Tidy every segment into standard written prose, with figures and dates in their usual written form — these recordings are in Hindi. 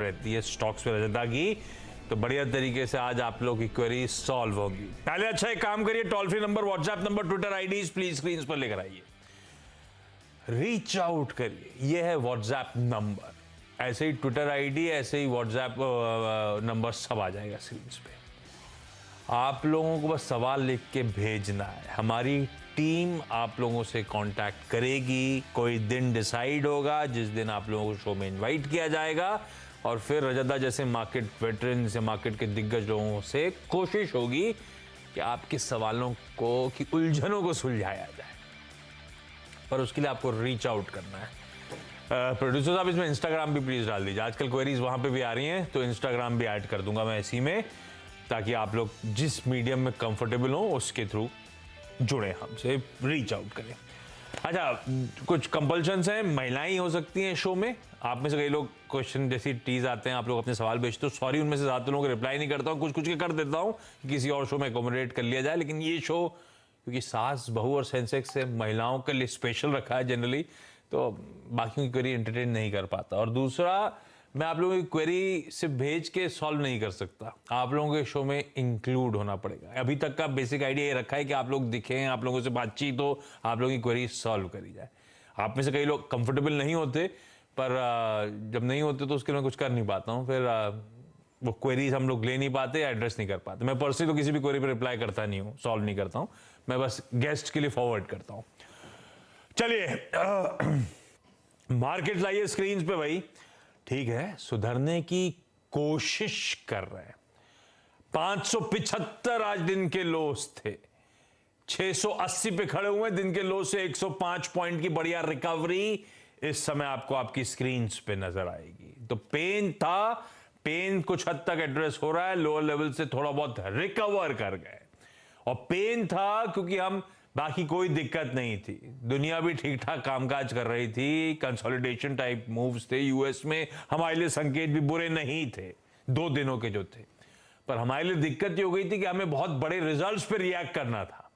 रहती है स्टॉक्स पे रजता की, तो बढ़िया तरीके से आज आप लोग की क्वेरी सॉल्व होगी। पहले अच्छा एक काम करिए, toll free number, WhatsApp number, Twitter IDs please screen पर लेकर आइए, रीच आउट करिए। ये है व्हाट्सएप नंबर, ऐसे ही ट्विटर आईडी, ऐसे ही व्हाट्सएप नंबर सब आ जाएगा स्क्रीन पे। आप लोगों को बस सवाल लिख के भेजना है, हमारी टीम आप लोगों से कांटेक्ट करेगी। कोई दिन डिसाइड होगा जिस दिन आप लोगों को शो में इनवाइट किया जाएगा, और फिर रजदा जैसे मार्केट वेटरन से, मार्केट के दिग्गज लोगों से कोशिश होगी कि आपके सवालों को, की उलझनों को सुलझाया जाए। पर उसके लिए आपको रीच आउट करना है। प्रोड्यूसर साहब इसमें इंस्टाग्राम भी प्लीज डाल दीजिए, आजकल क्वेरीज वहां पे भी आ रही हैं, तो इंस्टाग्राम भी ऐड कर दूंगा मैं इसी में, ताकि आप लोग जिस मीडियम में कंफर्टेबल हो उसके थ्रू जुड़े, हमसे रीच आउट करें। अच्छा, कुछ कंपल्शंस हैं, महिलाएं हो सकती हैं शो में। आप में से कई लोग क्वेश्चन जैसी टीज आते हैं, आप लोग अपने सवाल भेजते हो, सॉरी उनमें से ज्यादा लोगों को रिप्लाई नहीं करता हूँ, कुछ कुछ के कर देता हूँ, किसी और शो में अकोमोडेट कर लिया जाए। लेकिन ये शो क्योंकि सास बहू और सेंसेक्स से महिलाओं के लिए स्पेशल रखा है जनरली, तो बाकियों की क्वेरी एंटरटेन नहीं कर पाता। और दूसरा, मैं आप लोगों की क्वेरी सिर्फ भेज के सॉल्व नहीं कर सकता, आप लोगों के शो में इंक्लूड होना पड़ेगा। अभी तक का बेसिक आइडिया ये रखा है कि आप लोग दिखें, आप लोगों से बातचीत हो, आप लोगों की क्वेरी सॉल्व करी जाए। आप में से कई लोग कंफर्टेबल नहीं होते, पर जब नहीं होते तो उसके लिए मैं कुछ कर नहीं पाता हूँ, फिर वो क्वेरीज हम लोग ले नहीं पाते, एड्रेस नहीं कर पाते। मैं पर्सनली तो किसी भी क्वेरी पर रिप्लाई करता नहीं हूँ, सॉल्व नहीं करता हूँ, मैं बस गेस्ट के लिए फॉरवर्ड करता हूँ। चलिए मार्केट लाइए स्क्रीन पे भाई। ठीक है, सुधरने की कोशिश कर रहे हैं। 575 आज दिन के लोस थे, 680 पे खड़े हुए, दिन के लो से 105 पॉइंट की बढ़िया रिकवरी इस समय आपको आपकी स्क्रीन पे नजर आएगी। तो पेन था, पेन कुछ हद तक एड्रेस हो रहा है, लोअर लेवल से थोड़ा बहुत रिकवर कर गए। और पेन था क्योंकि हम, बाकी कोई दिक्कत नहीं थी, दुनिया भी ठीक ठाक कामकाज कर रही थी, कंसोलिडेशन टाइप मूव्स थे यूएस में, हमारे लिए संकेत भी बुरे नहीं थे 2 दिनों के जो थे। पर हमारे लिए दिक्कत ये हो गई थी कि हमें बहुत बड़े रिजल्ट्स पे रिएक्ट करना था।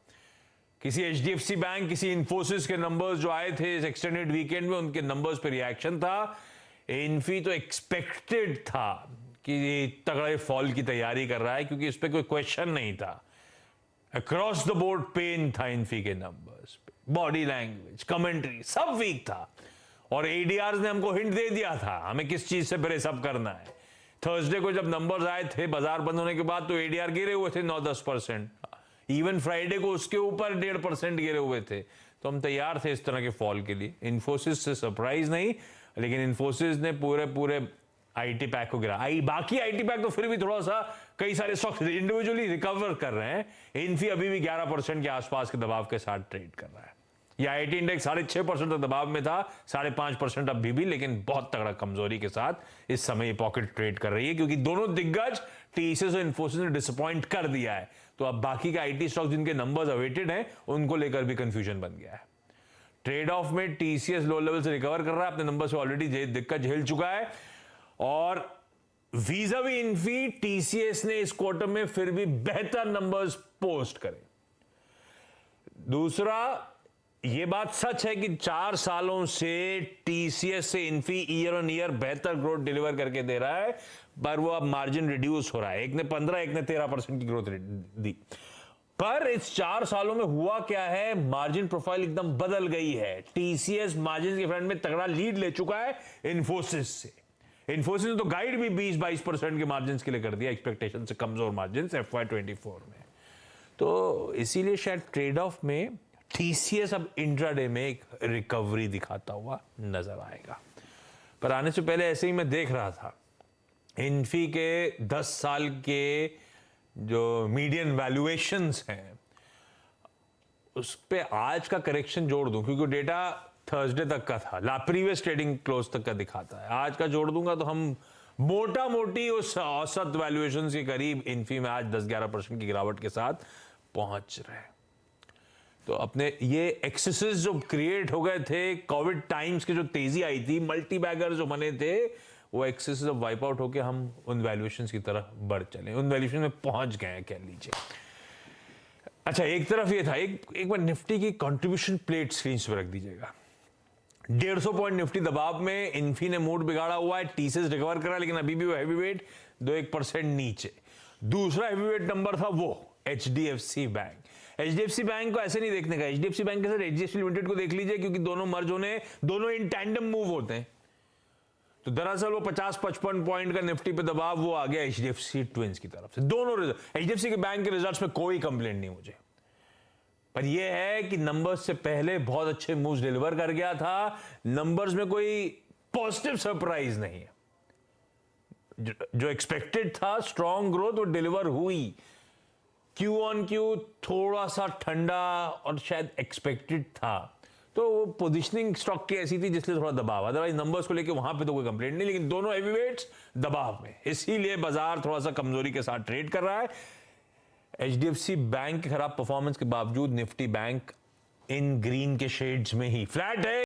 किसी एचडीएफसी बैंक, किसी इन्फोसिस के नंबर्स जो आए थे इस एक्सटेंडेड वीकेंड में, उनके नंबर्स पे रिएक्शन था। इन्फी तो एक्सपेक्टेड था कि तगड़े फॉल की तैयारी कर रहा है, क्योंकि इस पर कोई क्वेश्चन नहीं था। अक्रॉस द बोर्ड पेन था इन्फी के नंबर्स पे, बॉडी लैंग्वेज, कमेंट्री सब वीक था। और एडीआर ने हमको हिंट दे दिया था हमें किस चीज से ब्रेस अप करना है। थर्सडे को जब नंबर्स आए थे बाजार बंद होने के बाद, तो एडीआर गिरे हुए थे 9-10%। इवन फ्राइडे को उसके ऊपर 1.5% गिरे हुए थे। तो हम तैयार थे इस तरह के फॉल के लिए। इन्फोसिस से सरप्राइज नहीं, लेकिन इन्फोसिस ने पूरे आईटी पैक को गिरा। बाकी आईटी पैक तो फिर भी थोड़ा सा, कई सारे स्टॉक्स इंडिविजुअली रिकवर कर रहे हैं। इन्फी अभी भी 11% के आसपास के दबाव के साथ ट्रेड कर रहा है। ये आईटी इंडेक्स 6.5% तक दबाव में था, 5.5% अभी भी, लेकिन बहुत तगड़ा कमजोरी के साथ इस समय ये पॉकेट ट्रेड कर रही है, क्योंकि दोनों दिग्गज टीसीएस और इन्फोसिस ने डिसअपॉइंट कर दिया है। तो अब बाकी के आईटी स्टॉक जिनके नंबर्स अवेटेड हैं, उनको लेकर भी कंफ्यूजन बन गया है। ट्रेड ऑफ में टीसीएस लो लेवल से रिकवर कर रहा है, अपने नंबर से ऑलरेडी दिक्कत झेल चुका है। और वीज़ावी इन्फी, टीसीएस ने इस क्वार्टर में फिर भी बेहतर नंबर्स पोस्ट करे। दूसरा, यह बात सच है कि 4 सालों से टीसीएस से इन्फी ईयर ऑन ईयर बेहतर ग्रोथ डिलीवर करके दे रहा है, पर वो अब मार्जिन रिड्यूस हो रहा है। एक ने 15, एक ने 13% की ग्रोथ दी। पर इस 4 सालों में हुआ क्या है, मार्जिन प्रोफाइल एकदम बदल गई है। टीसीएस मार्जिन के फ्रंट में तगड़ा लीड ले चुका है इन्फोसिस से। इन्फोसिस ने तो गाइड भी 20-22% के मार्जिन के लिए कर दिया, एक्सपेक्टेशन से कमजोर मार्जिन FY24 में। तो इसीलिए शायद ट्रेड ऑफ में टीसीएस अब इंट्राडे में एक रिकवरी दिखाता हुआ नजर आएगा। पर आने से पहले ऐसे ही मैं देख रहा था, इन्फी के 10 साल के जो मीडियन वैल्यूएशंस हैं, उस पे आज का करेक्शन जोड़ दूं, क्योंकि डेटा थर्सडे तक का था, प्रीवियस ट्रेडिंग क्लोज तक का दिखाता है। आज का जोड़ दूंगा तो हम मोटा मोटी उस औसत वैल्यूएशन के करीब इन्फी में आज 10-11% की गिरावट के साथ पहुंच रहे हैं। तो अपने ये एक्सेसेस जो क्रिएट हो गए थे कोविड टाइम्स के, जो तेजी आई थी, मल्टी बैगर जो बने थे, वो एक्सेसेस अब वाइप आउट होकर हम उन वैल्यूएशंस की तरफ बढ़ चले, उन वैल्यूएशन में पहुंच गए हैं कह लीजिए। अच्छा, एक तरफ ये था, एक बार निफ्टी की कंट्रीब्यूशन प्लेट स्क्रीन पर रख दीजिएगा। 150 पॉइंट निफ्टी दबाव में, इन्फी ने मूड बिगाड़ा हुआ है, टीसीएस रिकवर करा लेकिन अभी भी वो हैवीवेट 2-1% नीचे। दूसरा हैवीवेट नंबर था वो एचडीएफसी बैंक। एचडीएफसी बैंक को ऐसे नहीं देखने का, एचडीएफसी बैंक के साथ एचडीएफसी लिमिटेड को देख लीजिए, क्योंकि दोनों मर्ज होने, दोनों इन टैंडम मूव होते हैं। तो दरअसल वो 50-55 पॉइंट का निफ्टी पे दबाव वो आ गया एचडीएफसी ट्विंस की तरफ से। दोनों एचडीएफसी के बैंक के रिजल्ट्स में कोई कंप्लेंट नहीं मुझे, पर यह है कि नंबर्स से पहले बहुत अच्छे मूव्स डिलीवर कर गया था, नंबर्स में कोई पॉजिटिव सरप्राइज नहीं है। जो एक्सपेक्टेड था स्ट्रॉन्ग ग्रोथ वो डिलीवर हुई। क्यू ऑन क्यू थोड़ा सा ठंडा और शायद एक्सपेक्टेड था, तो पोजीशनिंग स्टॉक की ऐसी थी जिसलिए थोड़ा दबाव, अदरवाइज नंबर्स को लेके वहां पे तो कोई कंप्लेंट नहीं, लेकिन दोनों हेवीवेट्स दबाव में, इसीलिए बाजार थोड़ा सा कमजोरी के साथ ट्रेड कर रहा है। एचडीएफसी बैंक के खराब परफॉर्मेंस के बावजूद निफ्टी बैंक इन ग्रीन के शेड्स में ही फ्लैट है।